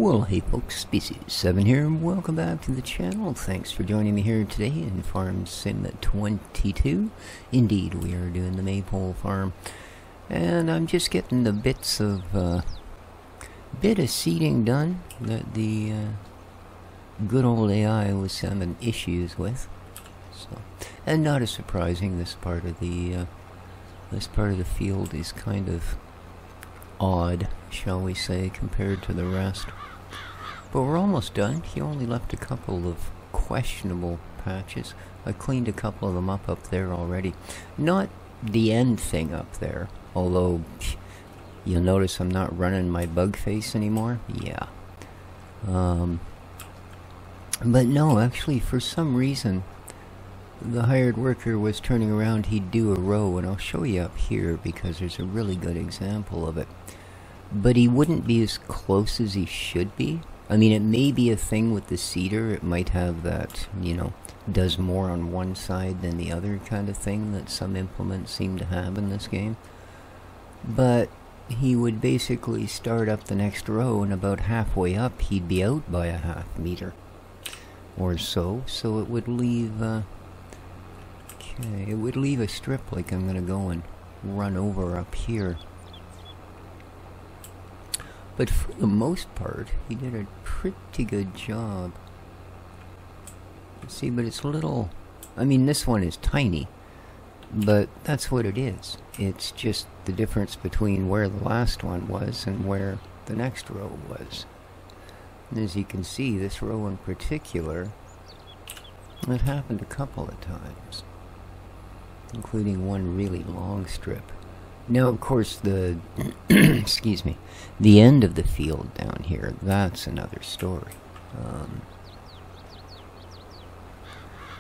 Well, hey folks, Species7 here, and welcome back to the channel. Thanks for joining me here today in Farm Sim 22. Indeed, we are doing the Maypole Farm, and I'm just getting the bit of seeding done that the good old AI was having issues with. So, and not as surprising. This part of the field is kind of odd, shall we say, compared to the rest. But we're almost done. He only left a couple of questionable patches. I cleaned a couple of them up there already. Not the end thing up there, although you'll notice I'm not running my bug face anymore. Yeah. But no, actually, for some reason, the hired worker was turning around, he'd do a row, and I'll show you up here because there's a really good example of it. But he wouldn't be as close as he should be. I mean, it may be a thing with the seeder, it might have that, you know, does more on one side than the other kind of thing that some implements seem to have in this game. But he would basically start up the next row, and about halfway up he'd be out by a half meter or so, so it would leave it would leave a strip like I'm gonna go and run over up here. But for the most part, he did a pretty good job. See, but it's little, I mean, this one is tiny, but that's what it is. It's just the difference between where the last one was and where the next row was. And as you can see, this row in particular, it happened a couple of times, including one really long strip. Now, of course, the excuse me, the end of the field down here, that's another story.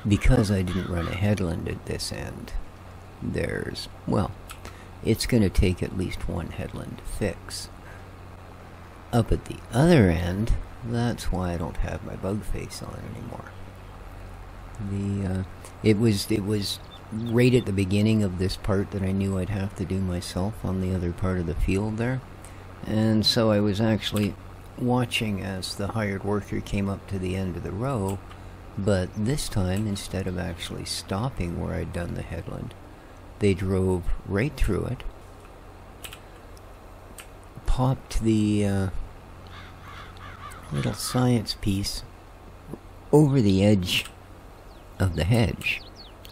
Because I didn't run a headland at this end, there's, well, it's going to take at least one headland to fix. Up at the other end, that's why I don't have my bug face on anymore. It was right at the beginning of this part that I knew I'd have to do myself on the other part of the field there. And so I was actually watching as the hired worker came up to the end of the row, but this time, instead of actually stopping where I'd done the headland, they drove right through it, popped the little science piece over the edge of the hedge,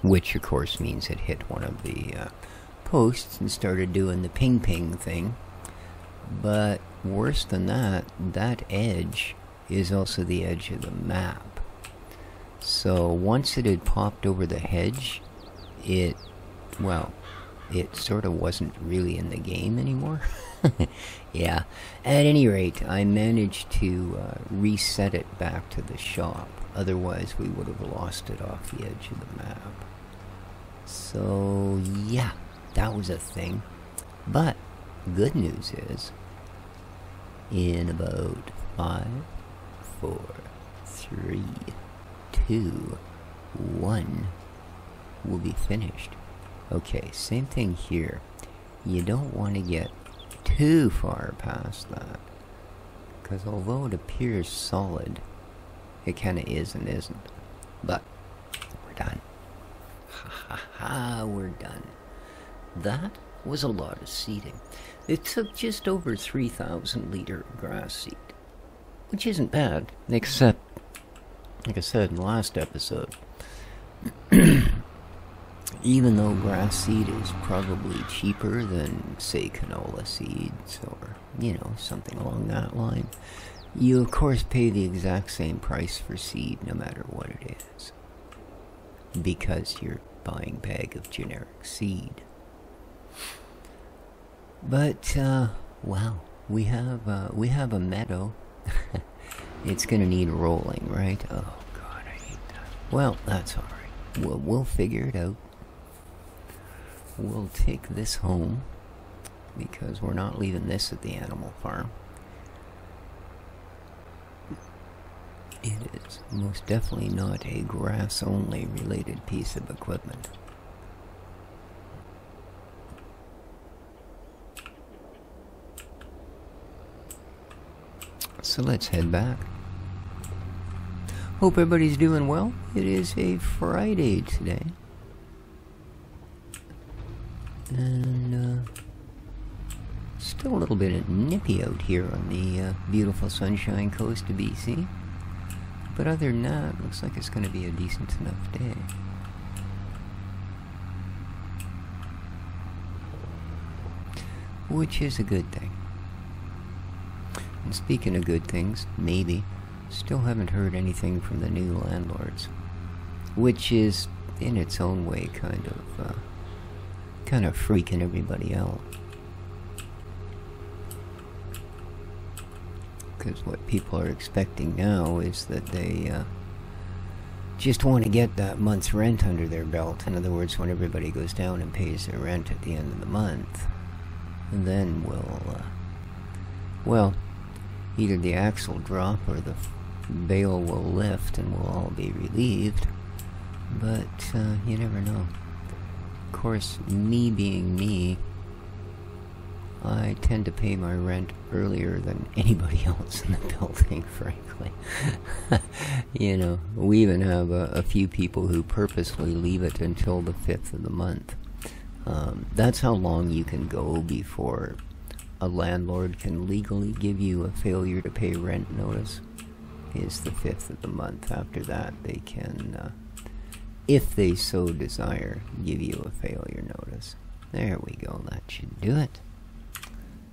which of course means it hit one of the posts and started doing the ping-ping thing. But worse than that, that edge is also the edge of the map. So once it had popped over the hedge, it sort of wasn't really in the game anymore. Yeah, at any rate, I managed to reset it back to the shop. Otherwise, we would have lost it off the edge of the map. So, yeah, that was a thing. But, good news is, in about 5, 4, 3, 2, 1, we'll be finished. Okay, same thing here. You don't want to get too far past that, because although it appears solid, it kind of is and isn't. But we're done. Ha ha ha, we're done. That was a lot of seeding. It took just over 3,000 liter grass seed, which isn't bad, except, like I said in the last episode, even though grass seed is probably cheaper than, say, canola seeds or, you know, something along that line, you of course pay the exact same price for seed no matter what it is, because you're buying a bag of generic seed. But wow, we have a meadow. It's gonna need rolling, right? Oh god, I hate that. Well, that's all right. We'll figure it out. We'll take this home, because we're not leaving this at the animal farm. It is most definitely not a grass-only related piece of equipment. So let's head back. Hope everybody's doing well. It is a Friday today. And still a little bit nippy out here on the beautiful Sunshine Coast of BC. But other than that, looks like it's going to be a decent enough day. Which is a good thing. And speaking of good things, maybe, still haven't heard anything from the new landlords. Which is, in its own way, kind of freaking everybody out. Because what people are expecting now is that they just want to get that month's rent under their belt. In other words, when everybody goes down and pays their rent at the end of the month, and then well, either the axe will drop or the veil will lift and we'll all be relieved. But you never know. Of course, me being me, I tend to pay my rent earlier than anybody else in the building, frankly. You know, we even have a few people who purposely leave it until the 5th of the month. That's how long you can go before a landlord can legally give you a failure to pay rent notice, is the 5th of the month. After that, they can, if they so desire, give you a failure notice. There we go, that should do it.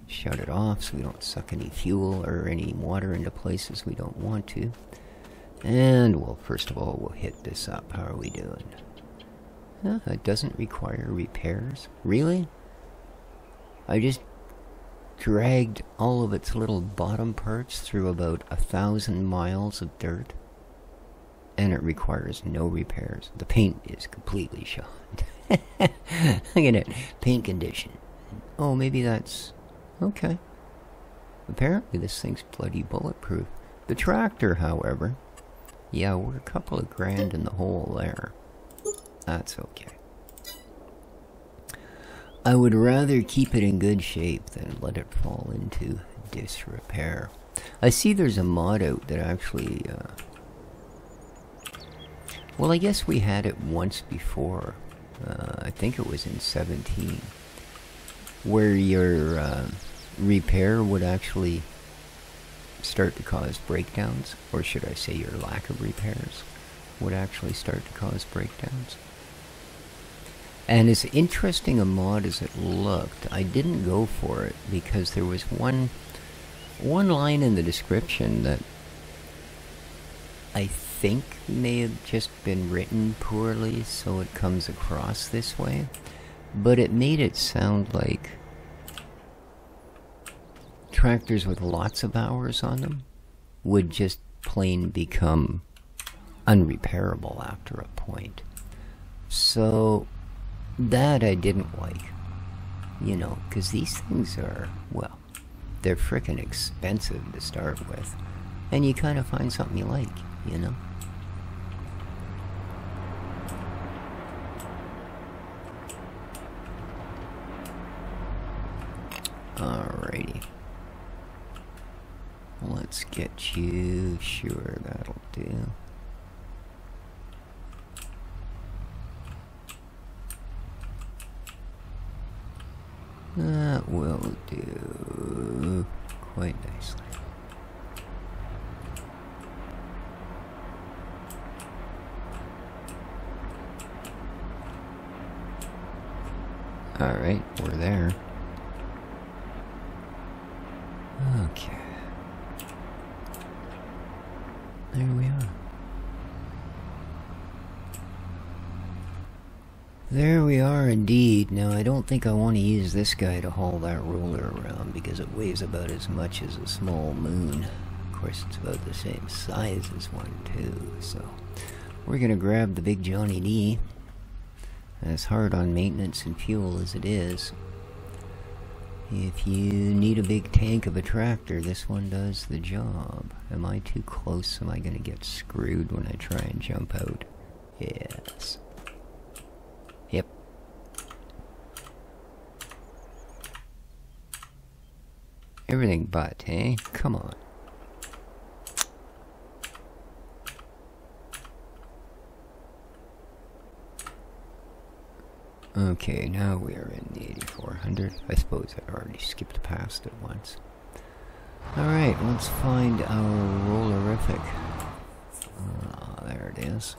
Shut it off so we don't suck any fuel or any water into places we don't want to. And, well, first of all, we'll hit this up. How are we doing? It doesn't require repairs. Really? I just dragged all of its little bottom parts through about 1,000 miles of dirt, and it requires no repairs. The paint is completely shot. Look at it. Paint condition. Oh, maybe that's... okay. Apparently this thing's bloody bulletproof. The tractor, however... yeah, we're a couple of grand in the hole there. That's okay. I would rather keep it in good shape than let it fall into disrepair. I see there's a mod out that actually... well, I guess we had it once before. I think it was in 17. Where your repair would actually start to cause breakdowns. Or should I say your lack of repairs would actually start to cause breakdowns. And as interesting a mod as it looked, I didn't go for it because there was one line in the description that I think may have just been written poorly, so it comes across this way. But it made it sound like tractors with lots of hours on them would just plain become unrepairable after a point. So that I didn't like, you know, because these things are, well, they're frickin' expensive to start with, and you kind of find something you like, you know. Alrighty. Let's get you, sure, that'll do. That will do quite nicely. Alright, we're there. Okay. There we are. There we are indeed. Now, I don't think I want to use this guy to haul that roller around because it weighs about as much as a small moon. Of course, it's about the same size as one, too. So, we're going to grab the big Johnny D. As hard on maintenance and fuel as it is, if you need a big tank of a tractor, this one does the job. Am I too close? Am I going to get screwed when I try and jump out? Yes. Yep. Everything but, eh? Come on. Okay, now we are in the 8400. I suppose I already skipped past it once. Alright, let's find our rollerific. There it is.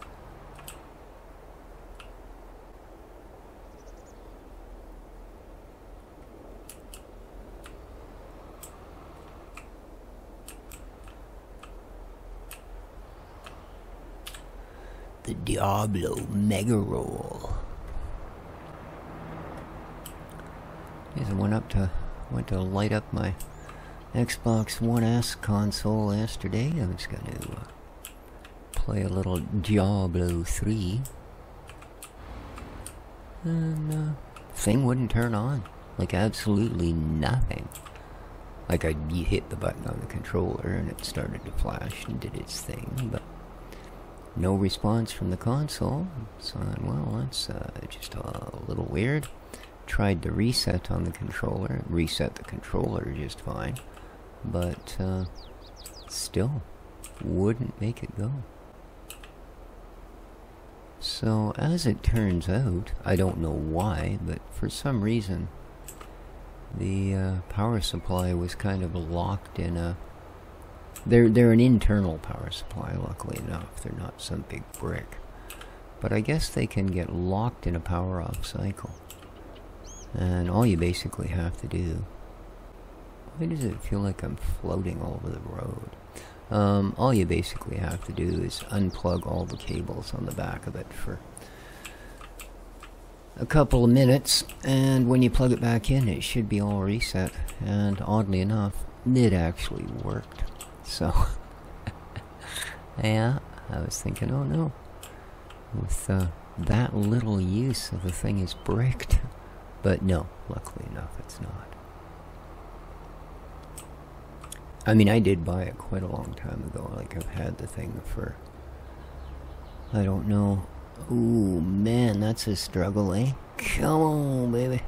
The Diablo Mega Roll. Yes, I went to light up my Xbox One S console yesterday. I was going to play a little Diablo 3. And thing wouldn't turn on. Like absolutely nothing. Like you hit the button on the controller and it started to flash and did its thing, but no response from the console. So, well, that's just a little weird. Tried to reset on the controller. Reset the controller just fine. But, still wouldn't make it go. So, as it turns out, I don't know why, but for some reason, the power supply was kind of locked in a... They're an internal power supply, luckily enough. They're not some big brick. But I guess they can get locked in a power off cycle. And all you basically have to do... Why does it feel like I'm floating all over the road? All you basically have to do is unplug all the cables on the back of it for a couple of minutes. And when you plug it back in, it should be all reset. And oddly enough, it actually worked. So, yeah, I was thinking, oh no, with that little use of the thing is bricked. But no, luckily enough, it's not. I mean, I did buy it quite a long time ago. Like, I've had the thing for, I don't know. Ooh, man, that's a struggle, eh? Come on, baby.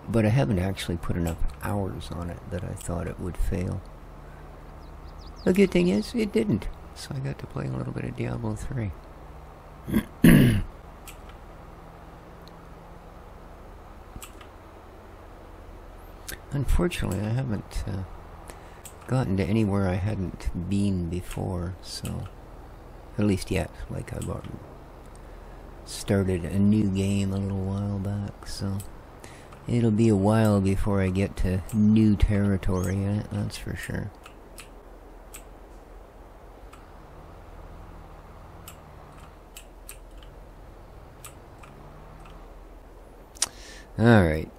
But I haven't actually put enough hours on it that I thought it would fail. The good thing is, it didn't. So I got to play a little bit of Diablo 3. Unfortunately, I haven't gotten to anywhere I hadn't been before, so... At least yet. Like, I started a new game a little while back, so... It'll be a while before I get to new territory in it, that's for sure. Alright.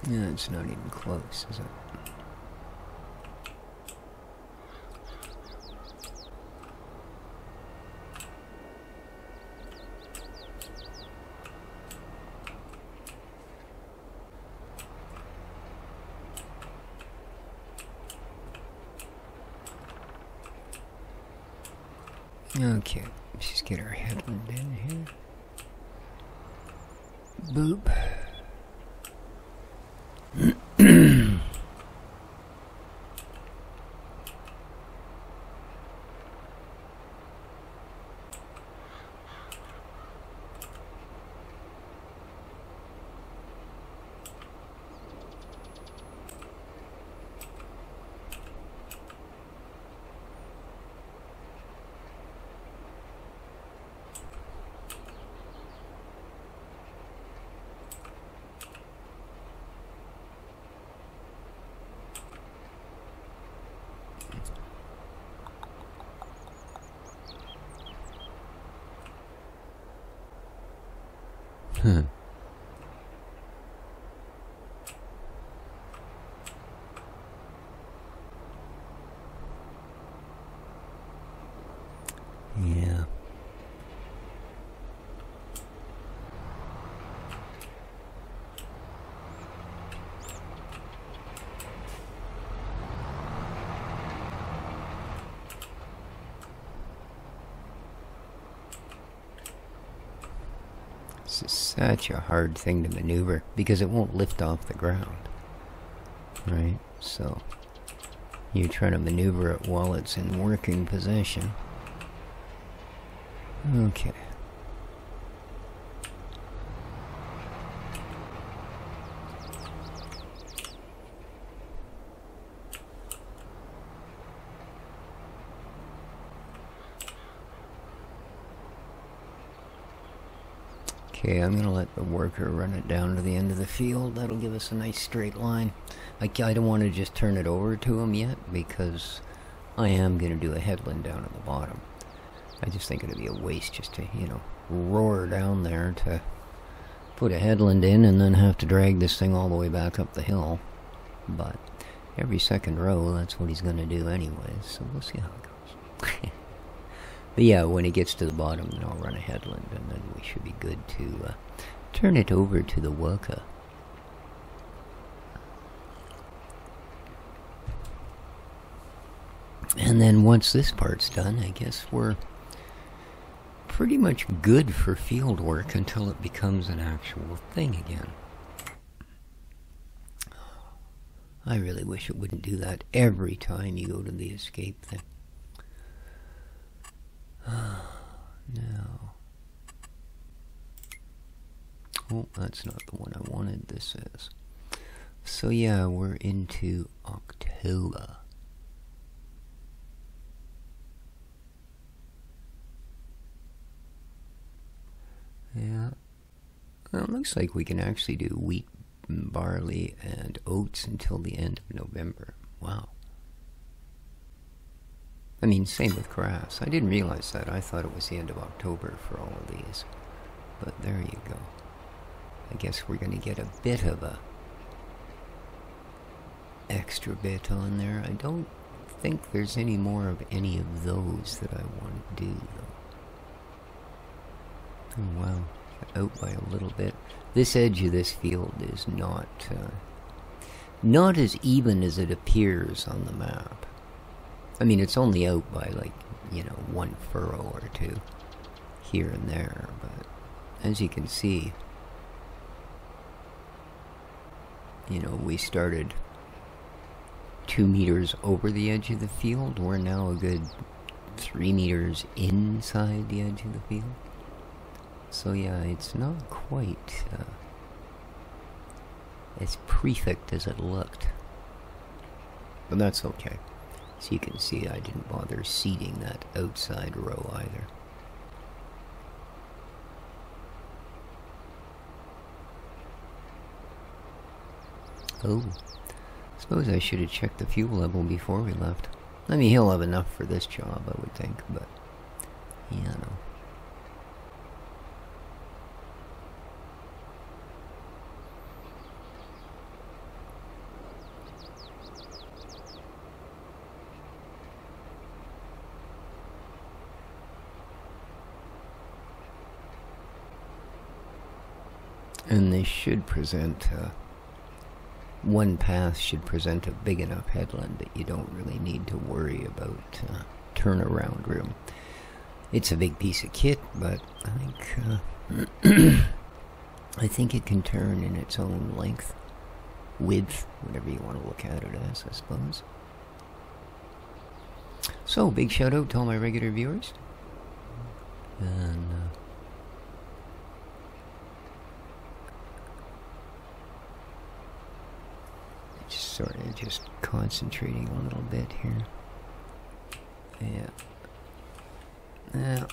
Yeah, it's not even close, is it? Okay, let's just get our headland in here. Boop. Yeah. This is such a hard thing to maneuver because it won't lift off the ground. Right? So You're trying to maneuver it while it's in working position. Okay. Okay, I'm going to let the worker run it down to the end of the field. That'll give us a nice straight line. I don't want to just turn it over to him yet, because I am going to do a headland down at the bottom. I just think it'd be a waste just to, you know, roar down there to put a headland in and then have to drag this thing all the way back up the hill. But every second row, that's what he's going to do anyways, so we'll see how it goes. But yeah, when it gets to the bottom, then I'll run a headland, and then we should be good to turn it over to the worker. And then once this part's done, I guess we're pretty much good for field work until it becomes an actual thing again. I really wish it wouldn't do that every time you go to the escape thing. No. Oh, that's not the one I wanted. This is. So yeah, we're into October. Yeah. Well, it looks like we can actually do wheat, barley, and oats until the end of November. Wow. I mean, same with grass. I didn't realize that. I thought it was the end of October for all of these. But there you go. I guess we're going to get a bit of a extra bit on there. I don't think there's any more of any of those that I want to do, though. Oh, wow. Out by a little bit. This edge of this field is not as even as it appears on the map. I mean, it's only out by, like, you know, one furrow or two here and there, but as you can see, you know, we started 2 meters over the edge of the field. We're now a good 3 meters inside the edge of the field. So yeah, it's not quite as perfect as it looked. But that's okay. So you can see I didn't bother seeding that outside row either. Oh, suppose I should have checked the fuel level before we left. I mean, he'll have enough for this job, I would think, but, you know. And they should present, one path should present a big enough headland that you don't really need to worry about turnaround room. It's a big piece of kit, but I think, I think it can turn in its own length, width, whatever you want to look at it as, I suppose. So, big shout out to all my regular viewers. And, sort of just concentrating a little bit here. Yeah. Now.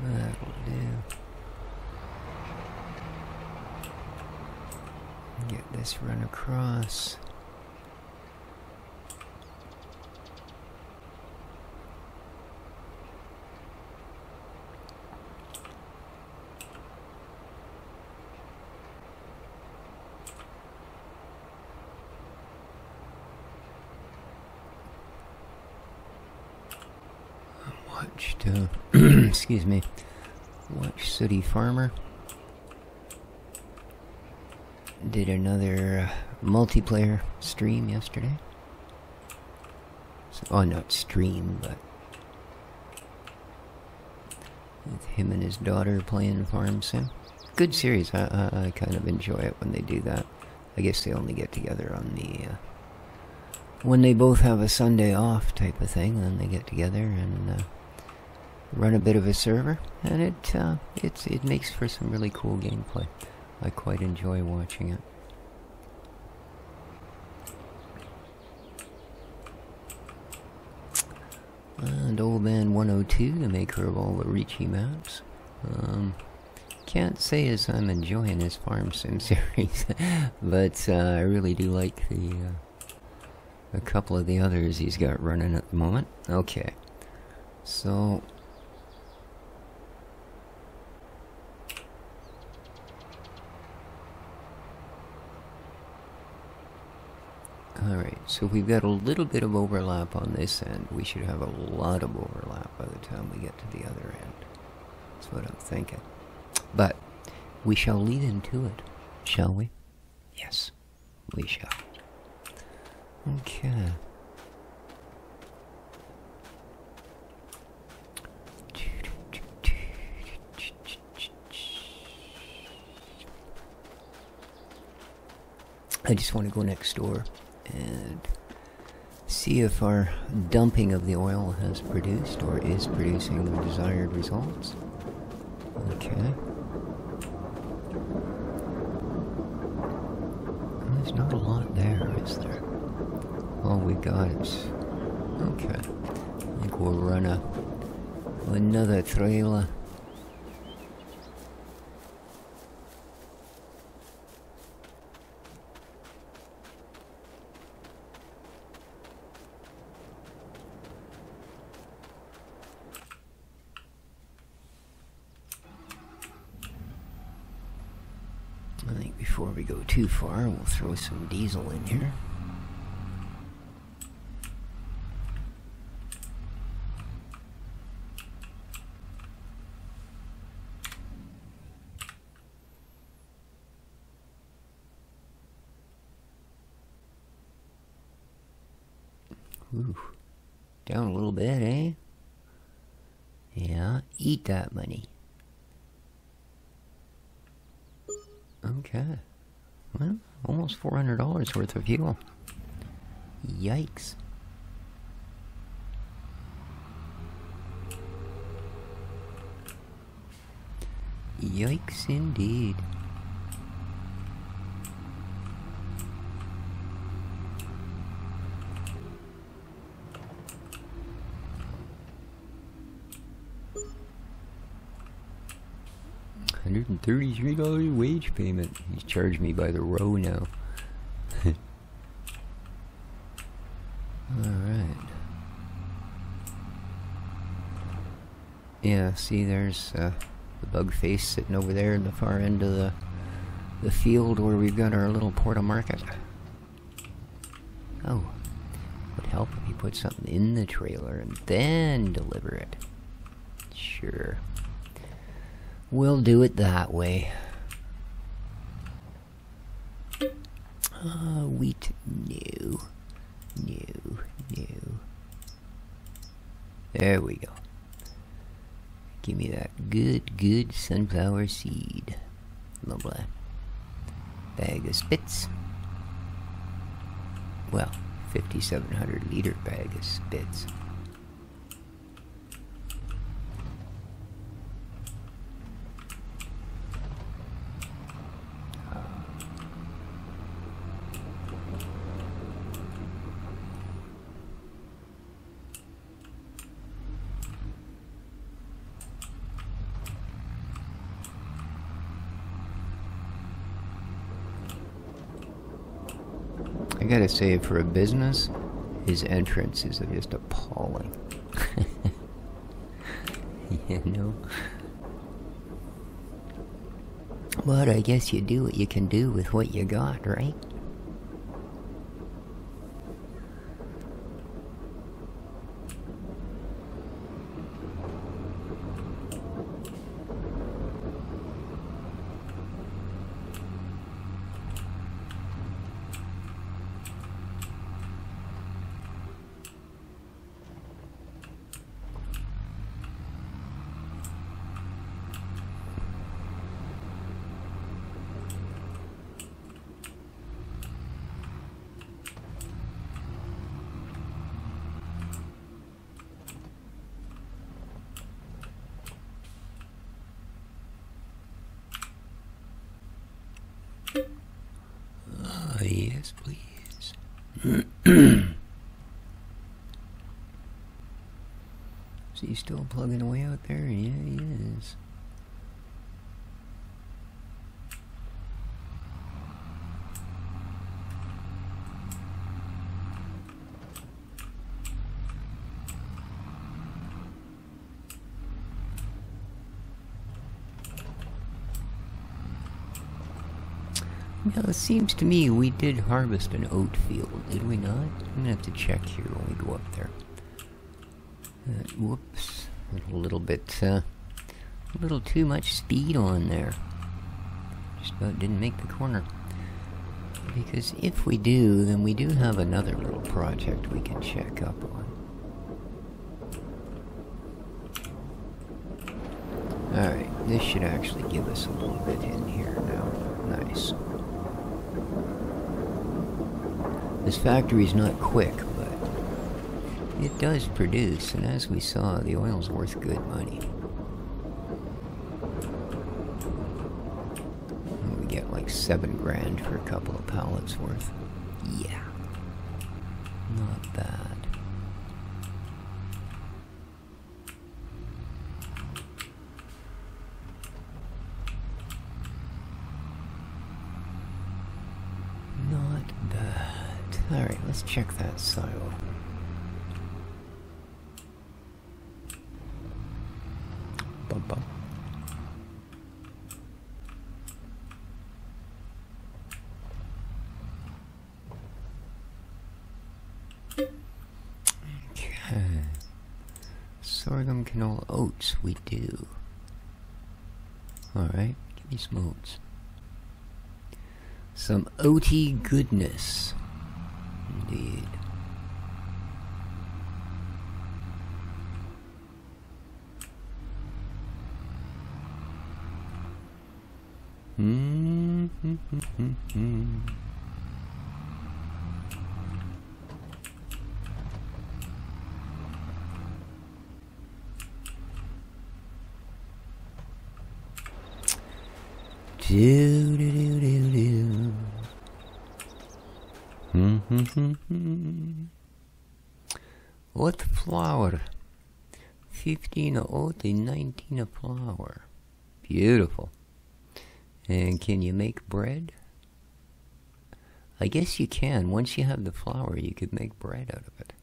That'll do. Get this run across. What watched, excuse me, watched Sooty Farmer. Did another multiplayer stream yesterday. So, oh, not stream, but with him and his daughter playing Farm Sim. Good series. I kind of enjoy it when they do that. I guess they only get together on the when they both have a Sunday off type of thing. Then they get together and run a bit of a server, and it makes for some really cool gameplay. I quite enjoy watching it. And Old Man 102, the maker of all the Ricci maps. Can't say as I'm enjoying his Farm Sim series, but I really do like a couple of the others he's got running at the moment. Okay, so alright, so we've got a little bit of overlap on this end. We should have a lot of overlap by the time we get to the other end. That's what I'm thinking. But we shall lead into it, shall we? Yes, we shall. Okay. I just want to go next door and see if our dumping of the oil has produced or is producing the desired results. Okay. There's not a lot there, is there? All we got is... okay. I think we'll run another trailer. I think before we go too far, we'll throw some diesel in here. Ooh, down a little bit, eh? Yeah, eat that money. Okay. Well, almost $400 worth of fuel. Yikes. Yikes indeed. $133 wage payment. He's charged me by the row now. Alright. Yeah, see there's the bug face sitting over there in the far end of the field where we've got our little porta market. Oh, would help if you put something in the trailer and then deliver it. Sure. We'll do it that way. Wheat, no. No, no. There we go. Give me that good sunflower seed. Lovely. Bag of spits. Well, 5,700 liter bag of spits. I gotta say, for a business, his entrance is just appalling. You know? But I guess you do what you can do with what you got, right? Yes, please. Is he still plugging away out there? Yeah, he is. Now, it seems to me we did harvest an oat field, did we not? I'm gonna have to check here when we go up there. Whoops. A little bit, a little too much speed on there. Just about didn't make the corner. Because if we do, then we do have another little project we can check up on. Alright, this should actually give us a little bit in here now. Nice. This factory's not quick, but it does produce, and as we saw, the oil's worth good money. We get like 7 grand for a couple of pallets worth. Yeah. Not bad. Not bad. Alright, let's check that silo. Bum bum. Okay. Sorghum, canola, oats, we do. Alright, give me some oats. Some oaty goodness. Indeed. Do do do do do. What flour? 15 of oat and 19 of flour. Beautiful. And can you make bread? I guess you can. Once you have the flour, you could make bread out of it.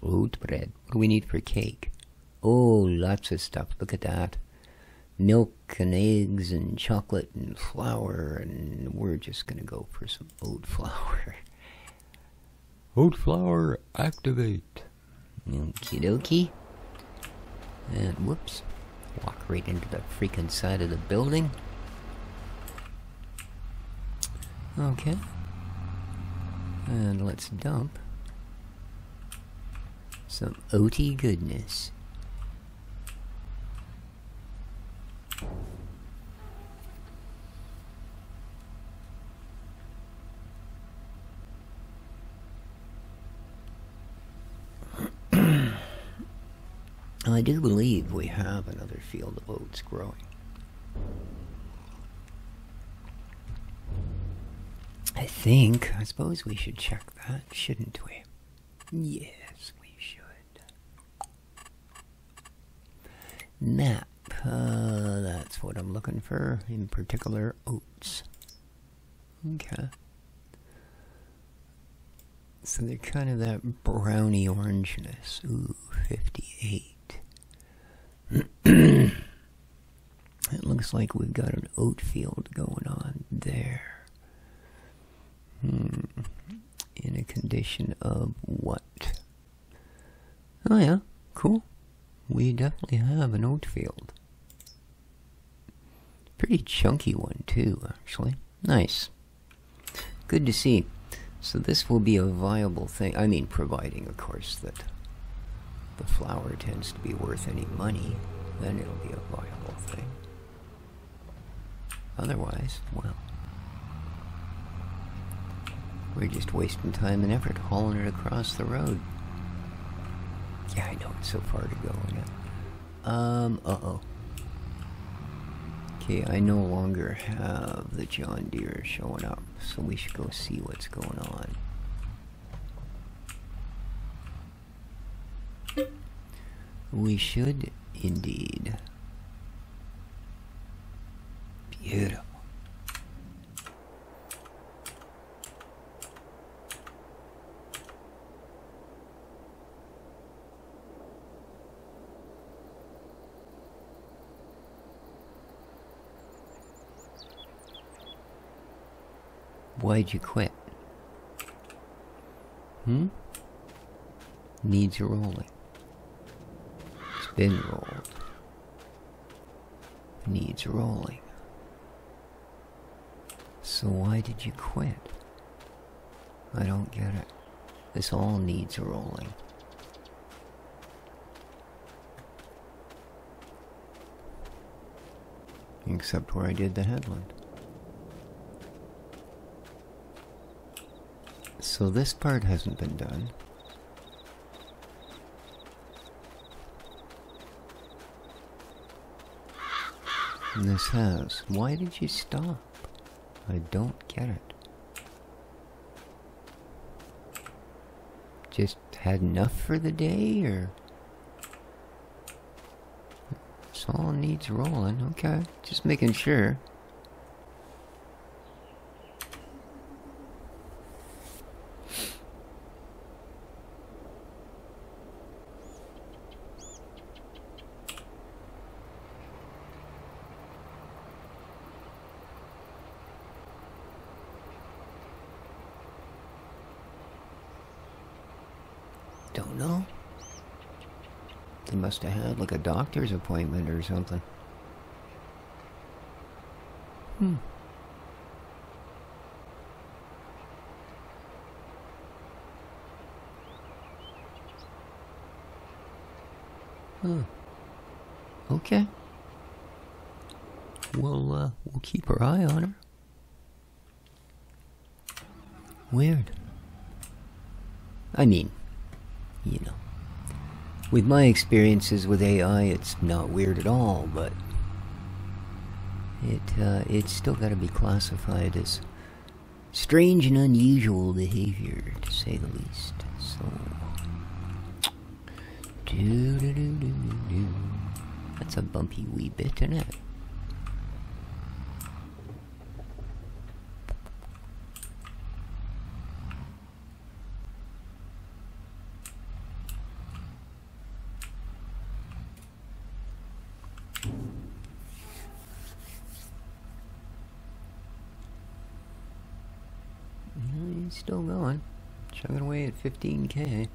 Oat bread. What do we need for cake? Oh, lots of stuff. Look at that. Milk and eggs and chocolate and flour, and we're just gonna go for some oat flour. Oat flour, activate. Okie dokie. And whoops. Walk right into the freaking side of the building. Okay. And let's dump some oaty goodness. I do believe we have another field of oats growing. I suppose we should check that, shouldn't we? Yes, we should. Map, that's what I'm looking for, in particular oats. Okay. So they're kind of that browny orangeness. Ooh, 58. It looks like we've got an oat field going on there. In a condition of what? Oh yeah, cool. We definitely have an oat field. Pretty chunky one too, actually. Nice. Good to see. So this will be a viable thing. I mean, providing, of course, that the flour tends to be worth any money, then it'll be a viable thing. Otherwise, well, we're just wasting time and effort hauling it across the road. Yeah, I know it's so far to go, isn't it? Uh-oh. Okay, I no longer have the John Deere showing up, so we should go see what's going on. We should indeed. Beautiful. Why'd you quit? Needs rolling. It's been rolled. Needs rolling. So why did you quit? I don't get it. This all needs rolling. Except where I did the headland. So this part hasn't been done. And this has. Why did you stop? I don't get it. Just had enough for the day, or? This all needs rolling. Okay, just making sure. Don't know. They must have had like a doctor's appointment or something. Okay. We'll keep our eye on her. Weird. I mean, you know, with my experiences with AI, it's not weird at all, but it's still got to be classified as strange and unusual behavior, to say the least. So, that's a bumpy wee bit, isn't it? He's still going, chugging away at 15K.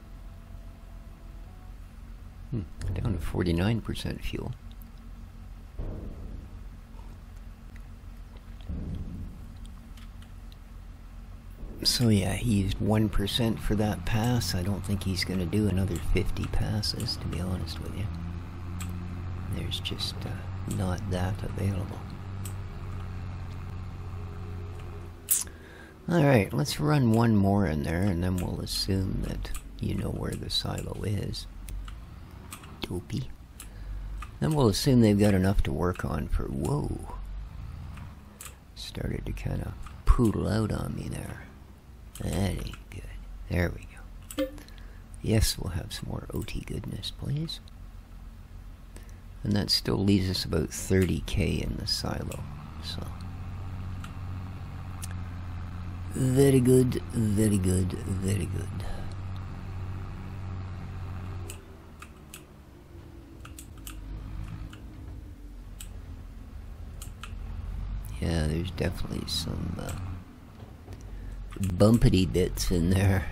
Down to 49% fuel. So yeah, he used 1% for that pass. I don't think he's going to do another 50 passes, to be honest with you. There's just not that available. Alright, let's run one more in there, and then we'll assume that you know where the silo is. Dopey. Then we'll assume they've got enough to work on for... Whoa. Started to kind of poodle out on me there. That ain't good. There we go. Yes, we'll have some more OT goodness, please. And that still leaves us about 30K in the silo. So... very good, very good, very good. Yeah, there's definitely some bumpity bits in there.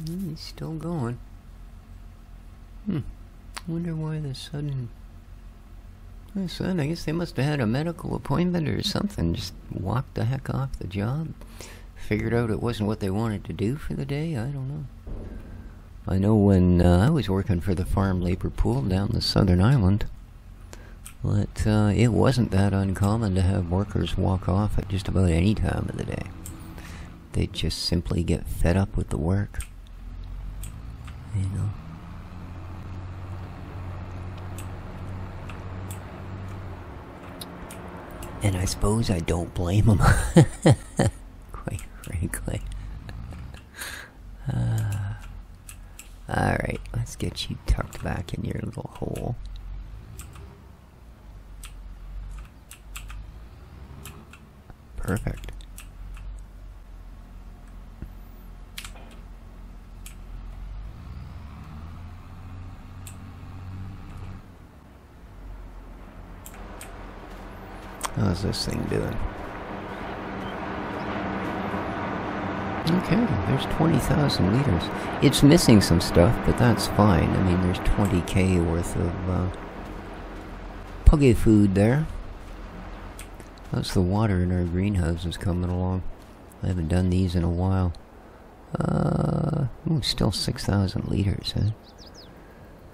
He's still going. Wonder why the sudden... I guess they must have had a medical appointment or something. Just walked the heck off the job. Figured out it wasn't what they wanted to do for the day. I don't know. I know when I was working for the farm labor pool down the Southern Island, But it wasn't that uncommon to have workers walk off at just about any time of the day. They'd just simply get fed up with the work. You know. And I suppose I don't blame them. Quite frankly. Alright, let's get you tucked back in your little hole. Perfect. How's this thing doing? Okay, there's 20,000 liters. It's missing some stuff, but that's fine. I mean, there's 20k worth of puggy food there. How's the water in our greenhouses coming along? I haven't done these in a while. Ooh, still 6,000 liters,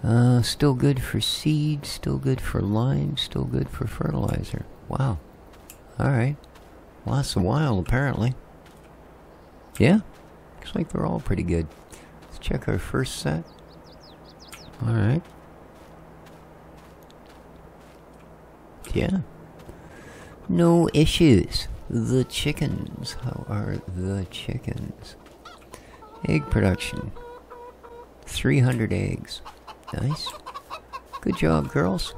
huh? Still good for seed, still good for lime, still good for fertilizer. Wow. Alright. Lasts a while, apparently. Yeah? Looks like they're all pretty good. Let's check our first set. Alright. Yeah. No issues. The chickens. How are the chickens? Egg production. 300 eggs. Nice. Good job, girls.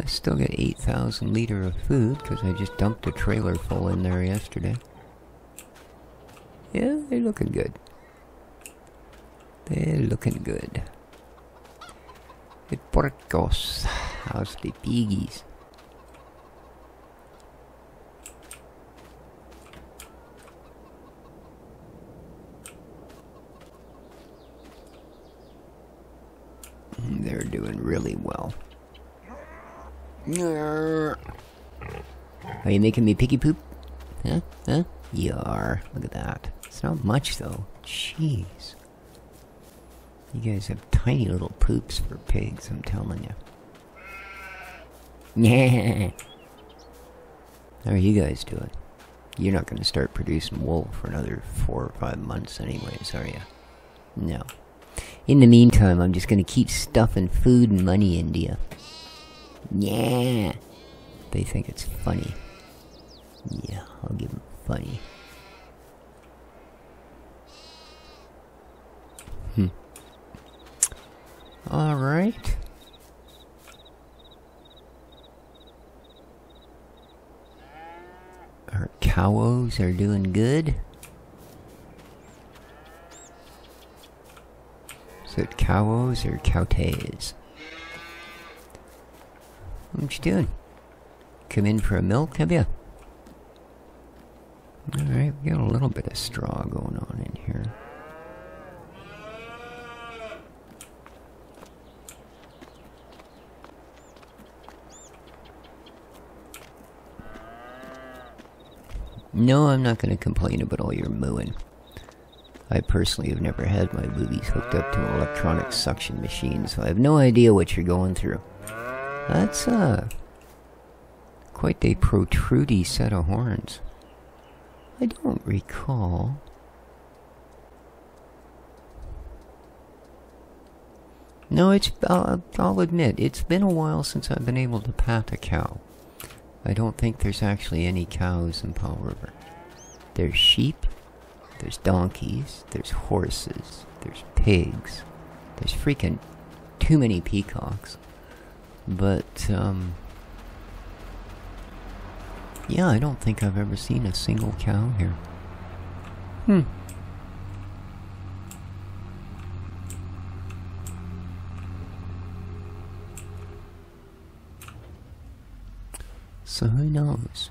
Still get 8,000 liters of food because I just dumped a trailer full in there yesterday. Yeah, they're looking good. They're looking good. The porcos. How's the piggies? They're doing really well. Are you making me piggy poop? Huh? Huh? You are. Look at that. It's not much though. Jeez. You guys have tiny little poops for pigs, I'm telling you. Yeah. How are you guys doing? You're not going to start producing wool for another 4 or 5 months anyways, are you? No. In the meantime, I'm just going to keep stuffing food and money into you. Yeah. They think it's funny. Yeah, I'll give them funny. Alright. Our cows are doing good. Is it cows or cowtays? What you doing? Come in for a milk, have you? Alright, we got a little bit of straw going on in here. No, I'm not going to complain about all your mooing. I personally have never had my boobies hooked up to an electronic suction machine, so I have no idea what you're going through. That's, quite a protrudy set of horns. I don't recall. No, I'll admit, it's been a while since I've been able to pat a cow. I don't think there's actually any cows in Powell River. There's sheep, there's donkeys, there's horses, there's pigs, there's freaking too many peacocks. But, yeah, I don't think I've ever seen a single cow here. So who knows?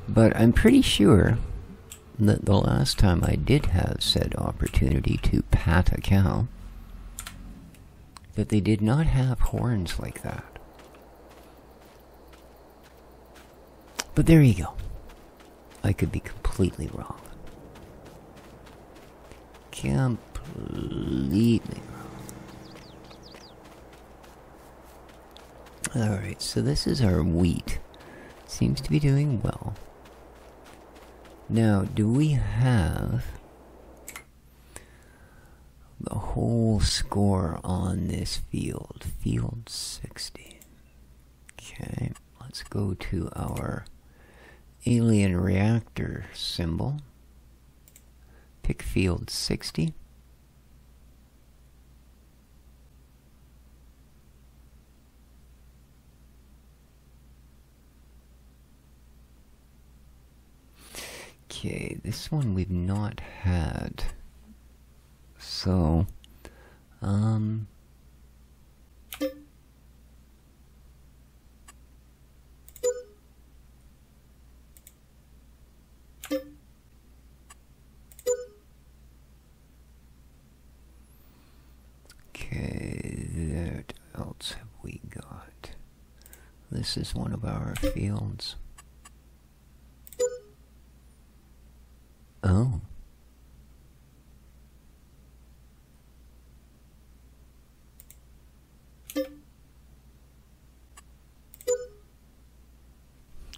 But I'm pretty sure that the last time I did have said opportunity to pat a cow, that they did not have horns like that. But there you go. I could be completely wrong. Completely completely wrong. Alright, so this is our wheat. Seems to be doing well. Now, do we have the whole score on this field? Field 60. Okay, let's go to our alien reactor symbol. Pick field 60. Okay, this one we've not had. So, okay, what else have we got? This is one of our fields. Oh.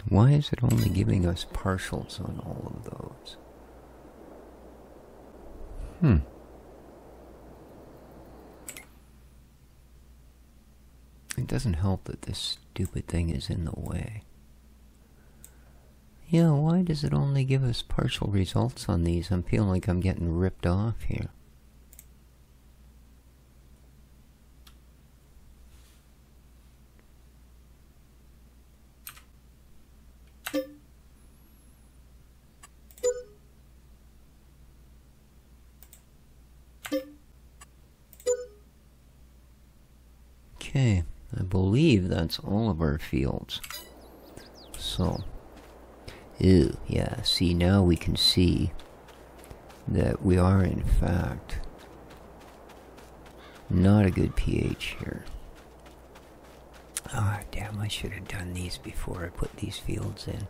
Why is it only giving us partials on all of those? It doesn't help that this stupid thing is in the way. Yeah, why does it only give us partial results on these? I'm feeling like I'm getting ripped off here. Okay, I believe that's all of our fields. So, ew, yeah, see, now we can see that we are, in fact, not a good pH here. Ah, damn, I should have done these before I put these fields in.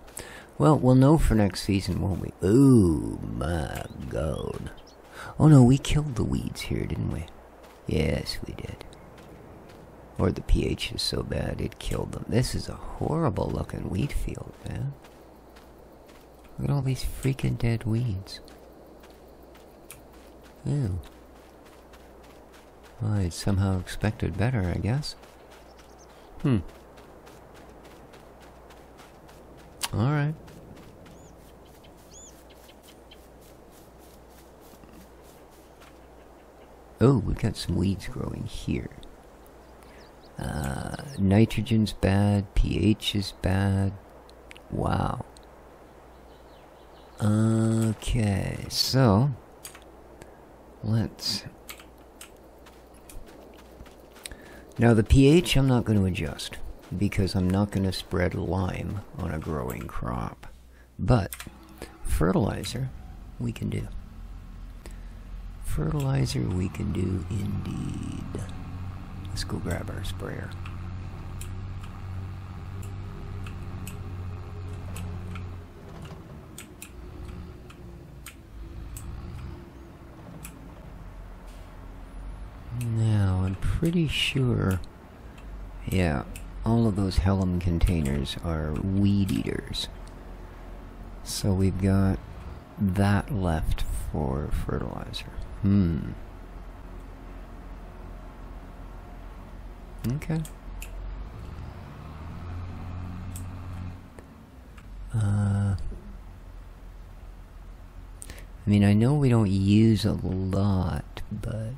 Well, we'll know for next season, won't we? Oh, my God. Oh, no, we killed the weeds here, didn't we? Yes, we did. Or the pH is so bad it killed them. This is a horrible looking wheat field, man. Look at all these freaking dead weeds. Ew. Well, I somehow expected better, I guess. Alright. Oh, we got some weeds growing here. Nitrogen's bad, pH is bad. Wow. Okay, so let's... Now the pH I'm not going to adjust because I'm not going to spread lime on a growing crop. But fertilizer we can do. Fertilizer we can do indeed. Let's go grab our sprayer. Now, I'm pretty sure, yeah, all of those Helm containers are weed eaters. So we've got that left for fertilizer. Okay. I mean, I know we don't use a lot, but...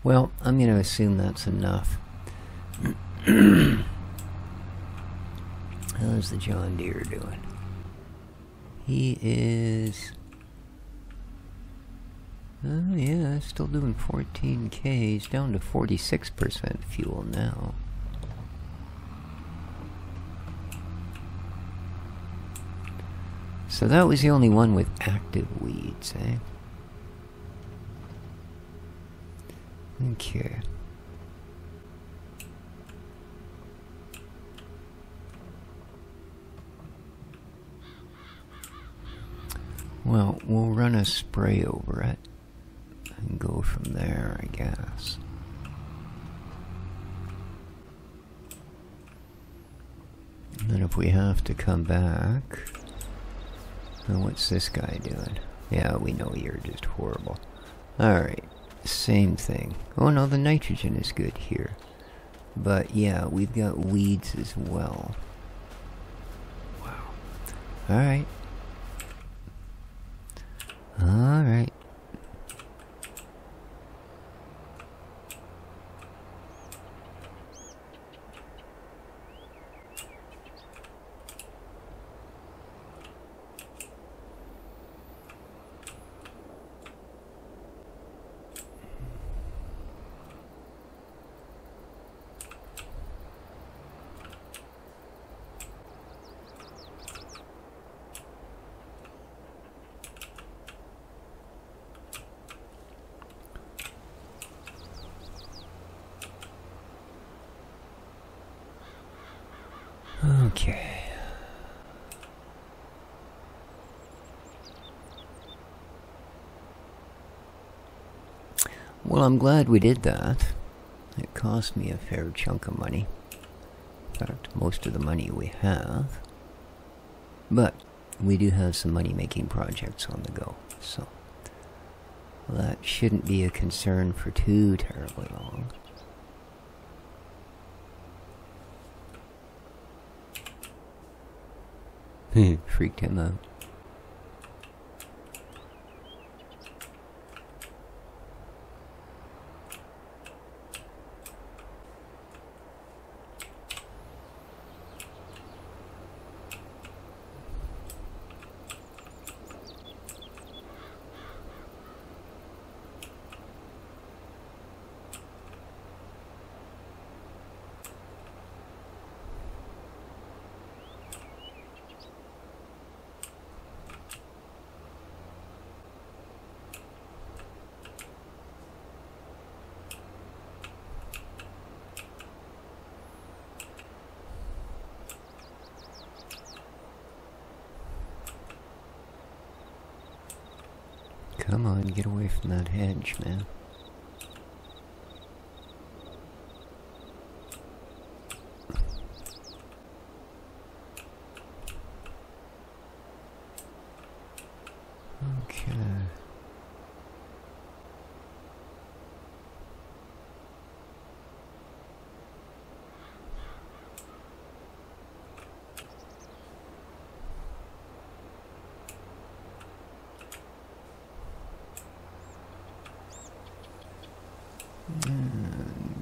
Well, I'm going to assume that's enough. How's the John Deere doing? He is... Oh yeah, still doing 14K. He's down to 46% fuel now. So that was the only one with active weeds, eh? Okay. Well, we'll run a spray over it. gas. And then if we have to come back... Well, what's this guy doing? Yeah, we know you're just horrible. Alright, same thing. Oh no, the nitrogen is good here. But yeah, we've got weeds as well. Wow. Alright. Alright. Okay. Well, I'm glad we did that. It cost me a fair chunk of money. In fact, most of the money we have. But we do have some money-making projects on the go, so that shouldn't be a concern for too terribly long. Freaked him out. Come on, get away from that hedge, man. Okay.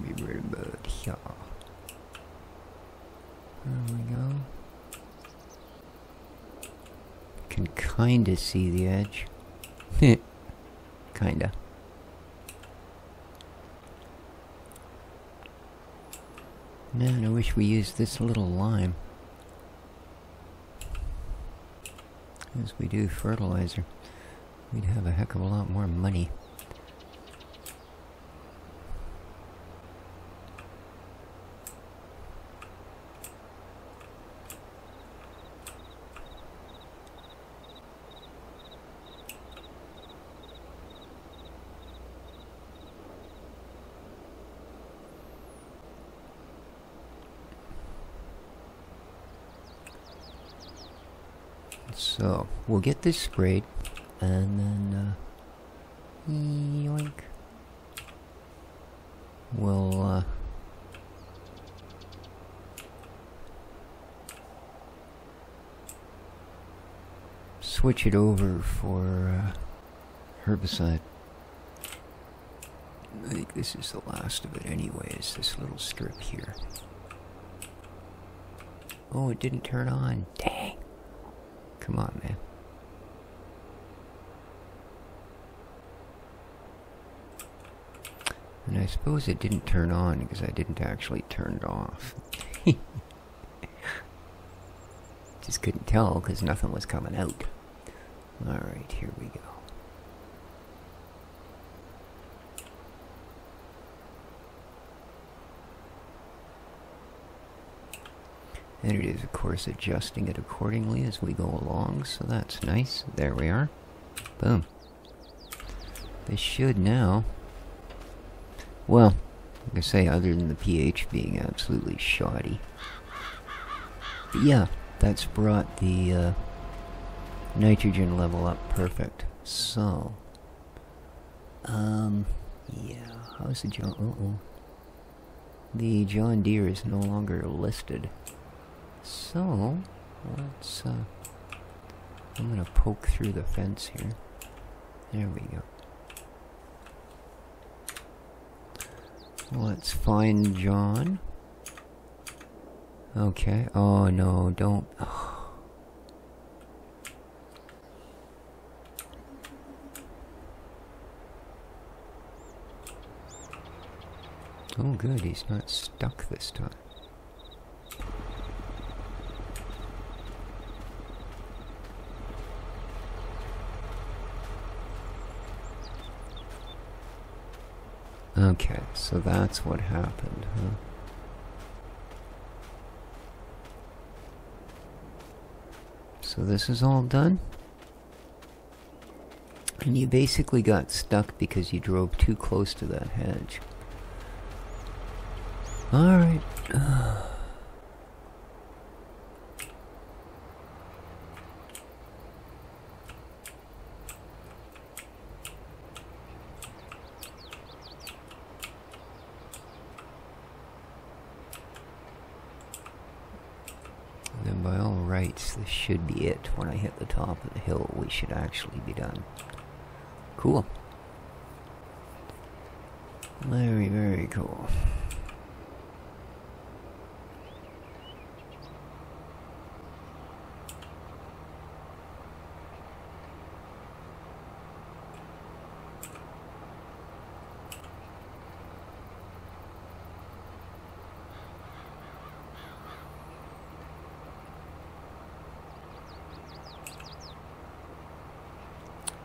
Be right about here. There we go. Can kinda see the edge. Kinda. Man, I wish we used this little lime. As we do fertilizer. We'd have a heck of a lot more money. So, we'll get this sprayed, and then, yoink. We'll, switch it over for, herbicide. I think this is the last of it anyways, this little strip here. Oh, it didn't turn on. Dang. Come on, man. And I suppose it didn't turn on because I didn't actually turn it off. Just couldn't tell because nothing was coming out. Alright, here we go. And it is, of course, adjusting it accordingly as we go along, so that's nice. There we are. Boom. This should now Well, like I say, other than the pH being absolutely shoddy. But yeah, that's brought the nitrogen level up perfect. So, yeah, how's the John... The John Deere is no longer listed. So, let's, I'm gonna poke through the fence here. There we go. Let's find John. Okay. Oh no, don't. Oh good, he's not stuck this time. Okay, so that's what happened, huh? So this is all done? And you basically got stuck because you drove too close to that hedge. Alright. Then by all rights, this should be it. When I hit the top of the hill, we should actually be done. Cool. Very, very cool.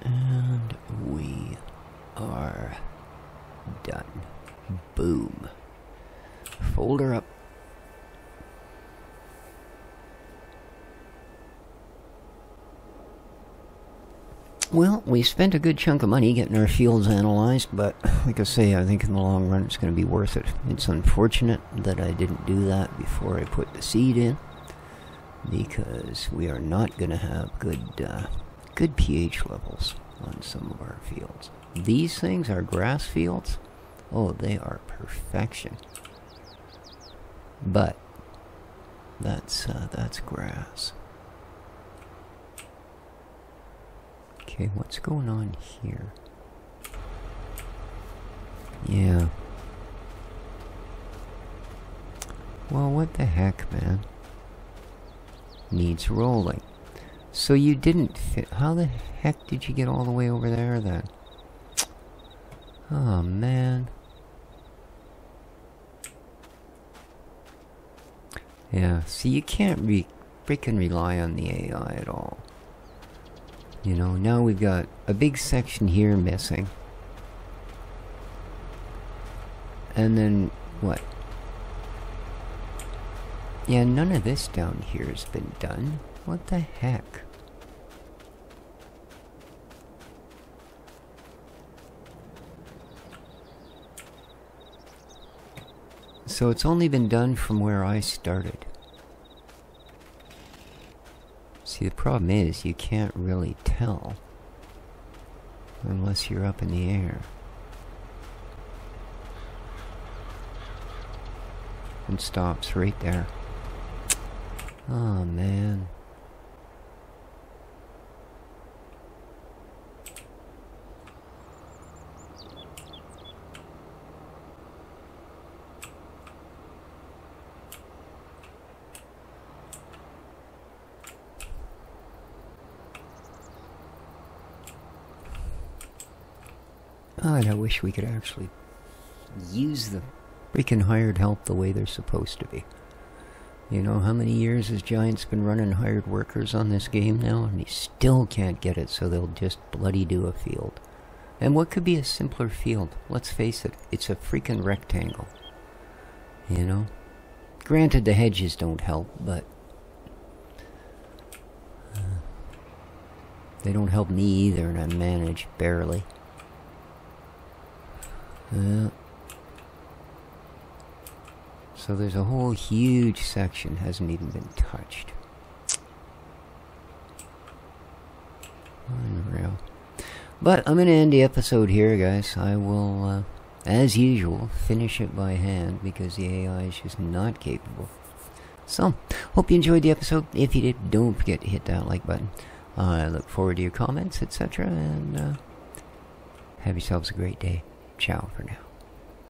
And we are done. Boom. Folder up. Well, we spent a good chunk of money getting our fields analyzed, but like I say, I think in the long run it's going to be worth it. It's unfortunate that I didn't do that before I put the seed in, because we are not going to have good pH levels on some of our fields. These things are grass fields. Oh, they are perfection. But that's grass. Okay, what's going on here? Yeah. Well, what the heck, man? Needs rolling. So you didn't fit. How the heck did you get all the way over there then? Oh, man. Yeah, see, you can't freaking rely on the AI at all. You know, now we've got a big section here missing. And then, what? Yeah, none of this down here has been done. What the heck? So it's only been done from where I started. See, the problem is you can't really tell unless you're up in the air. And stops right there. Oh, man. God, I wish we could actually use the freaking hired help the way they're supposed to be. You know, how many years has Giants been running hired workers on this game now, and he still can't get it, so they'll just bloody do a field. And what could be a simpler field? Let's face it, it's a freaking rectangle. You know? Granted, the hedges don't help, but they don't help me either, and I manage barely. So there's a whole huge section hasn't even been touched. Unreal. But I'm going to end the episode here, guys. I will, as usual, finish it by hand because the AI is just not capable. So, hope you enjoyed the episode. If you did, don't forget to hit that like button. I look forward to your comments, etc. And have yourselves a great day. Ciao for now.